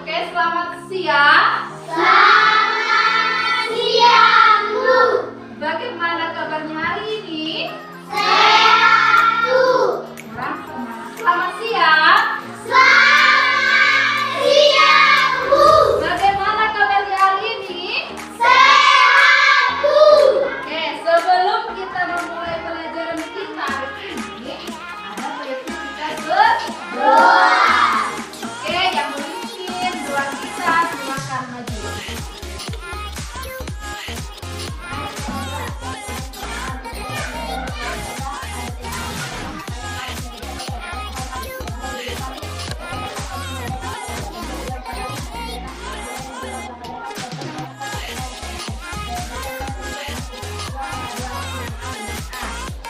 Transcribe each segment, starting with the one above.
Oke, selamat siang. Selamat siang, Bu. Bagaimana kabarnya hari ini? Sehat, Bu. Selamat siang. Selamat siang, Bu. Bagaimana kabarnya hari ini? Sehat, Bu. Oke, sebelum kita memulai pelajaran kita hari ini, ada baiknya kita berdoa. Oke, yang memimpin doa kita silakan maju.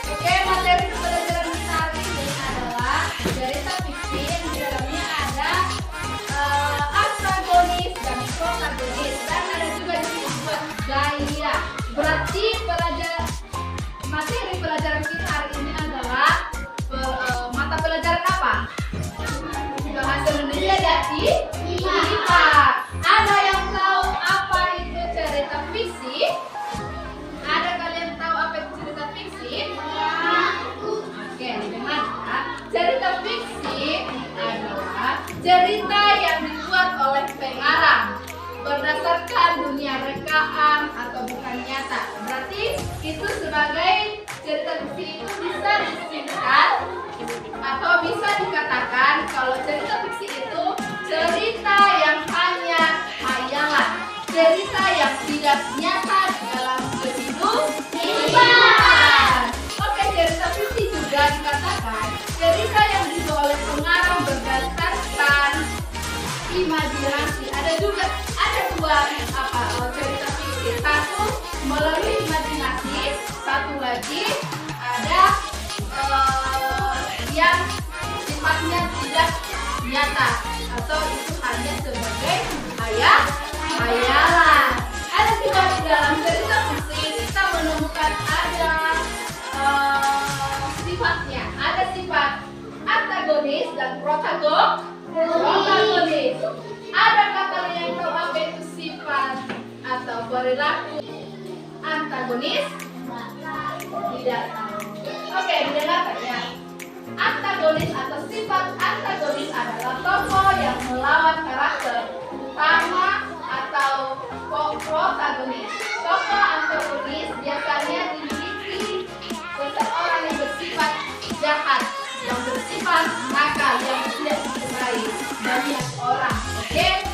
Oke, materi pelajaran kita hari ini adalah cerita fiksi yang di dalamnya ada antagonis dan protagonis, dan ada juga disebut gaya. Berarti materi pelajaran kita hari ini adalah mata pelajaran apa? Bahasa Indonesia dan IPA. Ada yang tahu apa itu cerita fiksi? Ada kalian tahu apa itu cerita fiksi? Oke, dengar ya. Cerita fiksi adalah cerita yang dibuat oleh pengarang berdasarkan dunia rekaan atau bukan nyata. Berarti itu sebagai cerita fiksi itu bisa disingkat atau bisa dikatakan kalau cerita fiksi itu cerita yang hanya hayalan, cerita yang tidak nyata di dalam kehidupan. Oke, cerita fiksi juga dikatakan cerita yang dibuat oleh pengarang berdasarkan imajinasi. Ada dua cerita fiksi. Satu melalui imajinasi, satu lagi ada yang sifatnya tidak nyata atau itu hanya sebagai hayalan. Ada juga di dalam cerita fiksi kita menemukan ada sifatnya. Ada sifat antagonis dan protagonis. Adakah kalian yang tahu apa itu sifat atau perilaku antagonis? Tidak. Oke, didengarkan ya. Antagonis atau sifat antagonis adalah tokoh yang melawan karakter utama atau protagonis. Tokoh antagonis biasanya dimiliki seseorang yang bersifat jahat, yang bersifat nakal, yang tidak disukai banyak orang. Oke?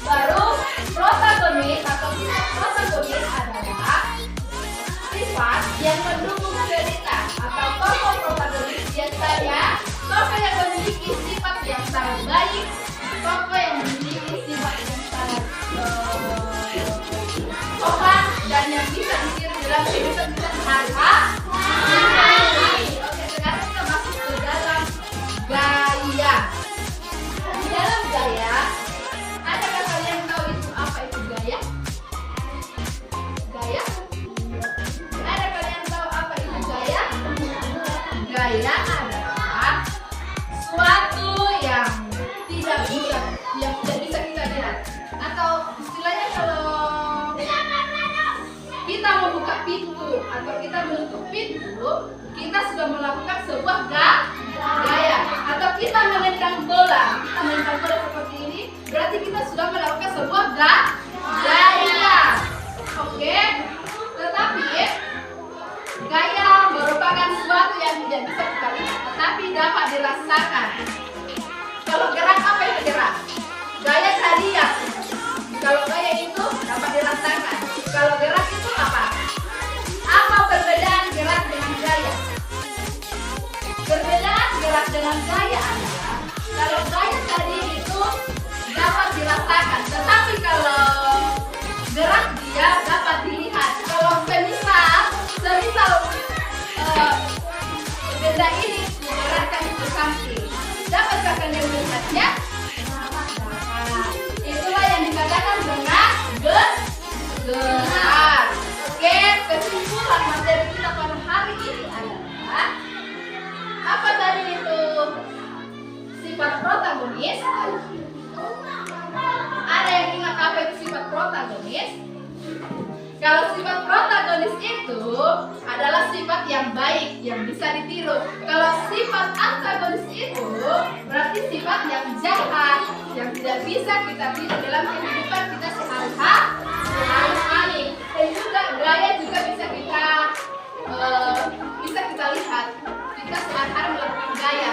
Baru protagonis atau sifat protagonis adalah sifat yang mendukung cerita atau tokoh protagonis biasanya tokoh yang memiliki sifat yang sangat baik, tokoh yang memiliki sifat yang sangat sopan dan yang bisa ditiru dalam kehidupan sehari-hari. Oke, sekarang kita masuk ke dalam gaya. Di dalam gaya, adakah kalian tahu itu apa itu gaya? Gaya? Ada kalian tahu apa itu gaya? Gaya adalah suatu yang tidak bisa kita lihat, atau istilahnya kalau kita membuka pintu atau kita menutup pintu, kita sudah melakukan sebuah gaya. Atau kita menendang bola, seperti ini, berarti kita sudah melakukan sebuah gaya. Oke, tetapi gaya merupakan sesuatu yang tidak bisa kita lihat, tetapi dapat dirasakan. Kalau gerak, apa itu gerak? Gaya tadi ya. Kalau gaya itu dapat dirasakan. Kalau gerak itu apa? Apa perbedaan gerak dengan gaya? Perbedaan gerak dengan gaya adalah kalau gaya tadi itu dapat dirasakan, tetapi kalau gerak dia dapat dilihat. Kalau semisal benda ini digerakkan ke samping, dapatkah kalian melihatnya? Itulah yang dikatakan dengan gerak. Oke, kesimpulan materi kita pada hari ini adalah apa tadi itu? Sifat protagonis antagonis itu adalah sifat yang baik yang bisa ditiru. Kalau sifat antagonis itu berarti sifat yang jahat yang tidak bisa kita tiru dalam kehidupan kita sehari-hari. Dan juga gaya juga bisa kita lihat. Kita sehari-hari melakukan gaya.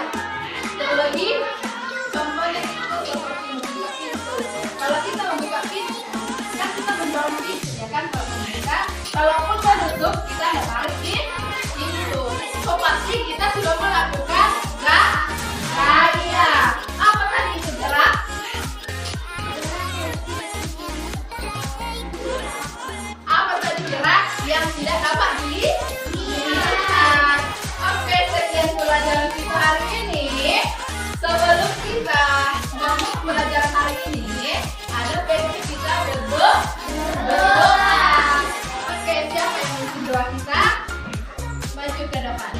Terlebih contohnya itu seperti membuka pintu. Kalau kita membuka pintu, kan kita mendorong pintu, ya kan? Kalau kita duduk, kita nggak tarik pintu. So pasti kita sudah melakukan gaya. Apa tadi itu gerak? Apa tadi gerak yang tidak dapat dilihat? Oke, sekian pelajaran kita hari ini. Sebelum kita masuk pelajaran hari ini, ada baiknya kita berdoa. Oke, siapa yang mau doa kita? Maju ke depan.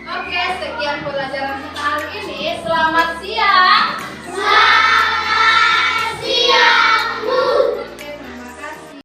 Oke, sekian pelajaran kita hari ini. Selamat siang.